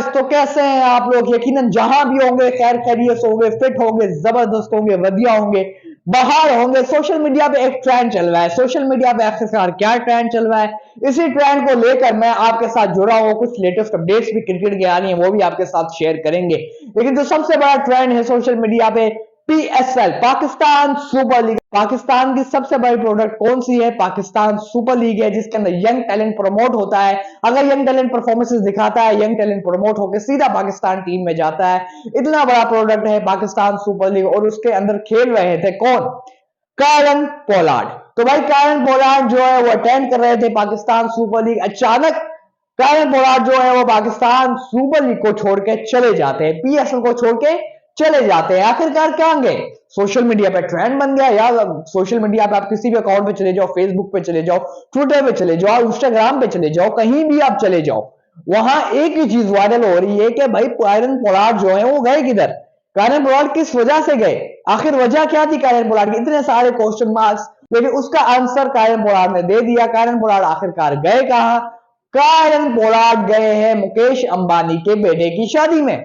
Guys, तो कैसे हैं आप लोग? यकीनन जहां भी होंगे खैर खैरियत होंगे, फिट होंगे, जबरदस्त होंगे, वधिया होंगे, बाहर होंगे। सोशल मीडिया पे एक ट्रेंड चल रहा है। सोशल मीडिया पे आखिरकार क्या ट्रेंड चल रहा है, इसी ट्रेंड को लेकर मैं आपके साथ जुड़ा हूं। कुछ लेटेस्ट अपडेट्स भी क्रिकेट की आ रही हैं, वो भी आपके साथ शेयर करेंगे। लेकिन जो सबसे बड़ा ट्रेंड है सोशल मीडिया पे, PSL, Pakistan super league. Pakistan की सबसे बड़ी प्रोडक्ट कौन सी है? पाकिस्तान सुपर लीग है, जिसके अंदर यंग टैलेंट प्रमोट होता है। अगर यंग टैलेंट परफॉर्मेंसेस दिखाता है, यंग टैलेंट प्रमोट होकर सीधा पाकिस्तान टीम में जाता है। इतना बड़ा प्रोडक्ट है पाकिस्तान सुपर लीग, और उसके अंदर खेल रहे थे कौन? Kieron Pollard. तो भाई कायरन पोलार्ड जो है वो अटेंड कर रहे थे पाकिस्तान सुपर लीग। अचानक कायरन पोलार्ड जो है वो पाकिस्तान सुपर लीग को छोड़ के चले जाते हैं, पीएसएल को छोड़ के चले जाते हैं। आखिरकार क्या गए? सोशल मीडिया पे ट्रेंड बन गया यार। सोशल मीडिया पे आप किसी भी अकाउंट पे चले जाओ, फेसबुक पे चले जाओ, ट्विटर पे चले जाओ, इंस्टाग्राम पे चले जाओ, कहीं भी आप चले जाओ, वहां एक ही चीज वायरल हो रही है कि भाई कायरन पोलार्ड जो है वो गए किधर? कायरन पोलार्ड किस वजह से गए? आखिर वजह क्या थी कायरन पोलार्ड की? इतने सारे क्वेश्चन मार्क्स, लेकिन उसका आंसर कायरन पोलार्ड ने दे दिया। कायरन पोलार्ड आखिरकार गए कहां? कायरन पोलार्ड गए हैं मुकेश अंबानी के बेटे की शादी में।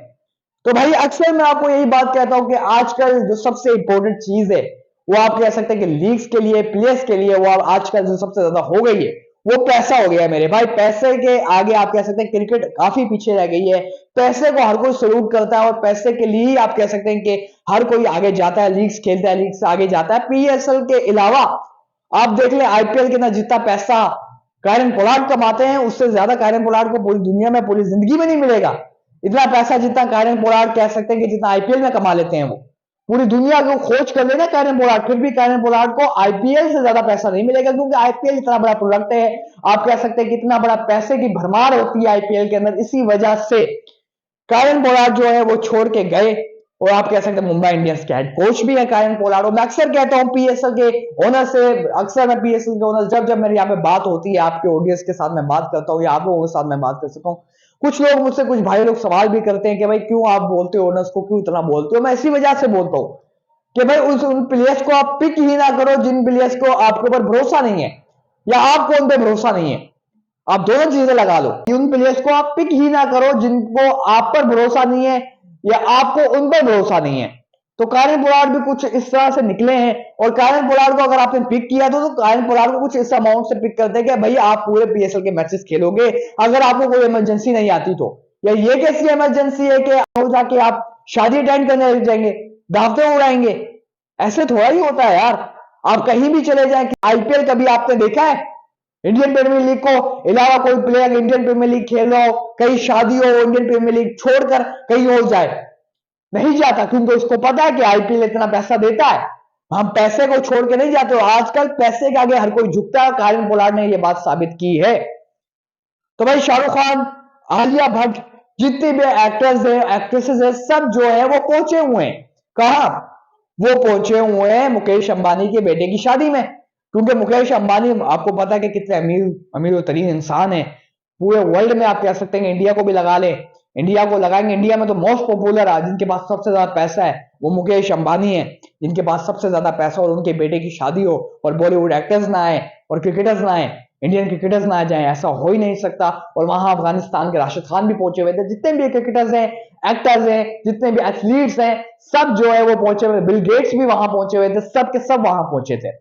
तो भाई अक्सर मैं आपको यही बात कहता हूं कि आजकल जो सबसे इंपॉर्टेंट चीज है, वो आप कह सकते हैं कि लीग्स के लिए, प्लेयर्स के लिए, वो आजकल जो सबसे ज्यादा हो गई है वो पैसा हो गया है मेरे भाई। पैसे के आगे आप कह सकते हैं क्रिकेट काफी पीछे रह गई है। पैसे को हर कोई सल्यूट करता है, और पैसे के लिए ही आप कह सकते हैं कि हर कोई आगे जाता है, लीग्स खेलता है, लीग से आगे जाता है। पीएसएल के अलावा आप देख लें आईपीएल के ना, जितना पैसा कायरन पोलार्ड कमाते हैं, उससे ज्यादा कायरन पोलार्ड को पूरी दुनिया में, पूरी जिंदगी में नहीं मिलेगा। इतना पैसा जितना कायरन पोलार्ड कह सकते हैं कि जितना आईपीएल में कमा लेते हैं, वो पूरी दुनिया को खोज कर लेगा कायरन पोलार्ड, फिर भी कायरन पोलार्ड को आईपीएल से ज्यादा पैसा नहीं मिलेगा, क्योंकि आईपीएल इतना बड़ा प्रोडक्ट है। आप कह सकते हैं कि इतना बड़ा पैसे की भरमार होती है आईपीएल के अंदर। इसी वजह से कायरन पोलार्ड जो है वो छोड़ के गए। और आप कह सकते हैं मुंबई इंडियंस के हेड कोच भी है कायरन पोलार्ड। और मैं अक्सर कहता हूं पीएसएल के ओनर से, अक्सर मैं पीएसएल के ओनर जब मेरे यहाँ पे बात होती है, आपके ऑडियंस के साथ मैं बात करता हूँ या आप लोगों के साथ मैं बात कर सकता हूँ, कुछ लोग मुझसे, कुछ भाई लोग सवाल भी करते हैं कि भाई क्यों आप बोलते हो ओनर्स को, क्यों इतना बोलते हो? मैं इसी वजह से बोलता हूँ कि भाई उन प्लेयर्स को आप पिक ही ना करो जिन प्लेयर्स को आपके ऊपर भरोसा नहीं है, या आपको उन पर भरोसा नहीं है। आप दोनों चीजें लगा लो। उन प्लेयर्स को आप पिक ही ना करो जिनको आप पर भरोसा नहीं है, या आपको उन पर भरोसा नहीं है। तो कायरन पोलार्ड भी कुछ इस तरह से निकले हैं। और कायरन पोलार्ड को अगर आपने पिक किया तो कायरन पोलार्ड को कुछ इस अमाउंट से पिक करते हैं कि भाई आप पूरे पीएसएल के मैचेस खेलोगे, अगर आपको कोई इमरजेंसी नहीं आती तो। या ये कैसी इमरजेंसी है कि हो जाके आप शादी अटेंड करने लग जाएंगे, दावतें उड़ाएंगे? ऐसे थोड़ा ही होता है यार। आप कहीं भी चले जाएं, आईपीएल कभी आपने देखा है इंडियन प्रीमियर लीग को अलावा कोई प्लेयर इंडियन प्रीमियर लीग खेल रहा हो, कहीं शादी हो, इंडियन प्रीमियर लीग छोड़कर कहीं और जाए? नहीं जाता, क्योंकि उसको पता है कि आईपीएल इतना पैसा देता है, हम पैसे को छोड़ के नहीं जाते। आजकल पैसे के आगे हर कोई झुकता है, कायरन पोलार्ड ने यह बात साबित की है। तो भाई शाहरुख खान, आलिया भट्ट, जितने भी एक्टर्स है, एक्ट्रेसेस है, सब जो है वो पहुंचे हुए हैं। कहा? वो पहुंचे हुए हैं मुकेश अंबानी के बेटे की शादी में। क्योंकि मुकेश अंबानी आपको पता है कि कितने अमीर अमीर तरीन इंसान है पूरे वर्ल्ड में। आप कह सकते हैं इंडिया को भी लगा ले, इंडिया को लगाएंगे, इंडिया में तो मोस्ट पॉपुलर है, जिनके पास सबसे ज्यादा पैसा है वो मुकेश अंबानी है, जिनके पास सबसे ज्यादा पैसा और उनके बेटे की शादी हो और बॉलीवुड एक्टर्स ना आए और क्रिकेटर्स ना आए, इंडियन क्रिकेटर्स ना आ जाए, ऐसा हो ही नहीं सकता। और वहां अफगानिस्तान के राशिद खान भी पहुंचे हुए थे। जितने भी क्रिकेटर्स हैं, एक्टर्स हैं, जितने भी एथलीट्स हैं, सब जो है वो पहुंचे हुए। बिल गेट्स भी वहां पहुंचे हुए थे, सब के सब वहां पहुंचे थे।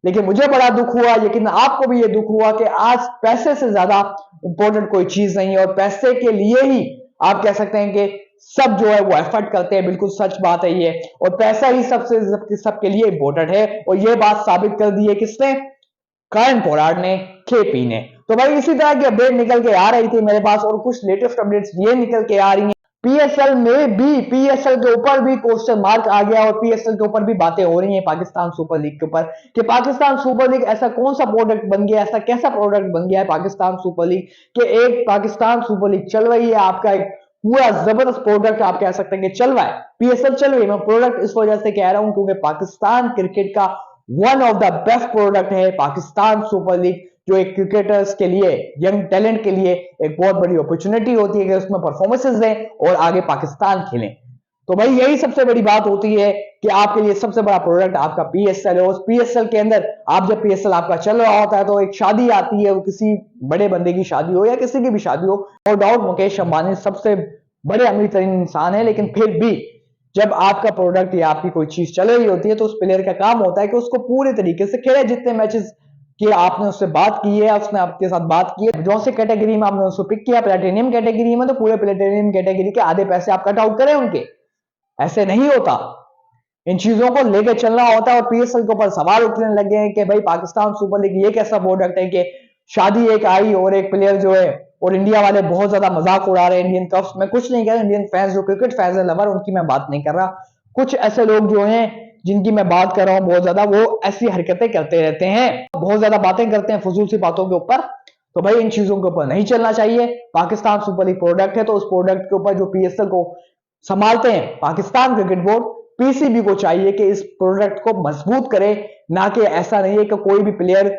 लेकिन मुझे बड़ा दुख हुआ, लेकिन आपको भी ये दुख हुआ कि आज पैसे से ज्यादा इंपॉर्टेंट कोई चीज नहीं है, और पैसे के लिए ही आप कह सकते हैं कि सब जो है वो एफर्ट करते हैं। बिल्कुल सच बात है ये, और पैसा ही सबके लिए इंपॉर्टेंट है। और ये बात साबित कर दी है किसने? कायरन पोलार्ड ने, केपी ने। तो भाई इसी तरह की अपडेट निकल के आ रही थी मेरे पास, और कुछ लेटेस्ट अपडेट्स ये निकल के आ रही हैं। पीएसएल में भी, पीएसएल के ऊपर भी क्वेश्चन मार्क आ गया, और पीएसएल के ऊपर भी बातें हो रही हैं पाकिस्तान सुपर लीग के ऊपर, कि पाकिस्तान सुपर लीग ऐसा कौन सा प्रोडक्ट बन गया, ऐसा कैसा प्रोडक्ट बन गया है पाकिस्तान सुपर लीग, कि एक पाकिस्तान सुपर लीग चल रही है, आपका एक पूरा जबरदस्त प्रोडक्ट आप कह सकते हैं कि चल रहा है, पीएसएल चल रही है। मैं प्रोडक्ट इस वजह से कह रहा हूं क्योंकि पाकिस्तान क्रिकेट का one of the best product है पाकिस्तान सुपर लीग, जो एक क्रिकेटर्स के लिए, यंग टैलेंट के लिए एक बहुत बड़ी अपॉर्चुनिटी होती है कि उसमें परफॉर्मेंसेस दें और आगे पाकिस्तान खेलें। तो भाई यही सबसे बड़ी बात होती है कि आपके लिए सबसे बड़ा प्रोडक्ट आपका पीएसएल है। उस पीएसएल के अंदर आप जब पीएसएल आपका चल रहा होता है तो एक शादी आती है, वो किसी बड़े बंदे की शादी हो या किसी की भी शादी हो, नो डाउट मुकेश अंबानी सबसे बड़े अमीर तरीन इंसान है, लेकिन फिर भी जब आपका प्रोडक्ट या आपकी कोई चीज चल रही होती है तो उस प्लेयर का काम होता है कि उसको पूरे तरीके से खेले। जितने मैचेस कि आपने उससे बात की है, उसने आपके साथ बात की है, जो से कैटेगरी में आपने उसको पिक किया प्लेटिनियम कैटेगरी में, तो पूरे प्लेटिनियम कैटेगरी के आधे पैसे आप कट आउट करें उनके। ऐसे नहीं होता, इन चीजों को लेकर चलना होता है। और पीएसएल के ऊपर सवाल उठने लगे हैं कि भाई पाकिस्तान सुपर लीग ये कैसा प्रोडक्ट है कि शादी एक आई और एक प्लेयर जो है, और इंडिया वाले बहुत ज्यादा मजाक उड़ा रहे हैं इंडियन कप्स में। कुछ नहीं कह रहा, इंडियन फैंस जो क्रिकेट फैंस है लवर, उनकी मैं बात नहीं कर रहा। कुछ ऐसे लोग जो हैं जिनकी मैं बात कर रहा हूं बहुत ज्यादा, वो ऐसी हरकतें करते रहते हैं, बहुत ज्यादा बातें करते हैं फजूल सी बातों के ऊपर। तो भाई इन चीजों के ऊपर नहीं चलना चाहिए। पाकिस्तान सुपर लीग प्रोडक्ट है तो उस प्रोडक्ट के ऊपर जो पीएसएल को संभालते हैं पाकिस्तान क्रिकेट बोर्ड, पीसीबी को चाहिए कि इस प्रोडक्ट को मजबूत करे। ना कि ऐसा नहीं है कि कोई भी प्लेयर,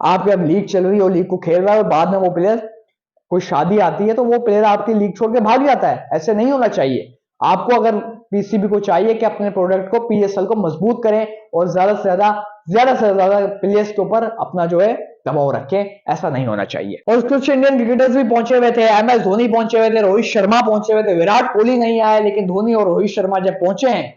आपकी अब लीग चल रही है, लीग को खेल रहा है और बाद में वो प्लेयर, कोई शादी आती है तो वो प्लेयर आपकी लीग छोड़ के भाग जाता है। ऐसे नहीं होना चाहिए। आपको अगर पीसीबी को चाहिए कि अपने प्रोडक्ट को पीएसएल को मजबूत करें और ज्यादा से ज्यादा प्लेयर्स के ऊपर अपना जो है दबाव रखें, ऐसा नहीं होना चाहिए। और कुछ इंडियन क्रिकेटर्स भी पहुंचे हुए थे, एमएस धोनी पहुंचे हुए थे, रोहित शर्मा पहुंचे हुए थे, विराट कोहली नहीं आए, लेकिन धोनी और रोहित शर्मा जब पहुंचे हैं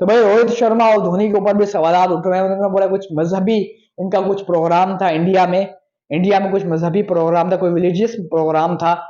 तो भाई रोहित शर्मा और धोनी के ऊपर भी सवाल उठ रहे हैं। उन्होंने बोला कुछ मजहबी इनका कुछ प्रोग्राम था इंडिया में कुछ मजहबी प्रोग्राम था, कोई रिलीजियस प्रोग्राम था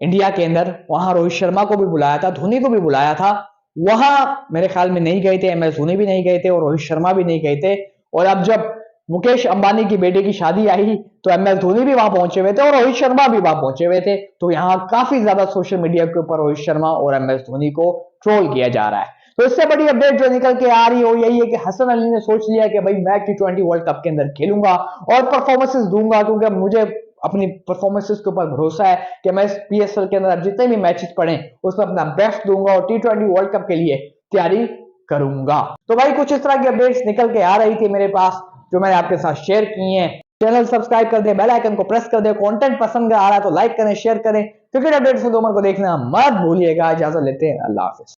इंडिया के अंदर। वहां रोहित शर्मा को भी बुलाया था, धोनी को भी बुलाया था। वहां मेरे ख्याल में नहीं गए थे, एमएस धोनी भी नहीं गए थे और रोहित शर्मा भी नहीं गए थे। और अब जब मुकेश अंबानी की बेटे की शादी आई तो एमएस धोनी भी वहां पहुंचे हुए थे और रोहित शर्मा भी वहां पहुंचे हुए थे। तो यहाँ काफी ज्यादा सोशल मीडिया के ऊपर रोहित शर्मा और एमएस धोनी को ट्रोल किया जा रहा है। तो इससे बड़ी अपडेट जो निकल के आ रही हो यही है कि हसन अली ने सोच लिया कि भाई मैं टी20 वर्ल्ड कप के अंदर खेलूंगा और परफॉर्मेंसेस दूंगा, क्योंकि मुझे अपनी परफॉर्मेंसेस के ऊपर भरोसा है कि मैं इस पीएसएल के अंदर जितने भी मैचेस पड़े उसमें अपना बेस्ट दूंगा और टी20 वर्ल्ड कप के लिए तैयारी करूंगा। तो भाई कुछ इस तरह की अपडेट्स निकल के आ रही थी मेरे पास, जो मैंने आपके साथ शेयर की हैं। चैनल सब्सक्राइब कर दे, बेल आइकन को प्रेस कर दे, कंटेंट पसंद आ रहा है तो लाइक करें, शेयर करें। क्रिकेट अपडेट्स को देखना मत भूलिएगा। इजाजत लेते हैं, अल्लाह हाफिज।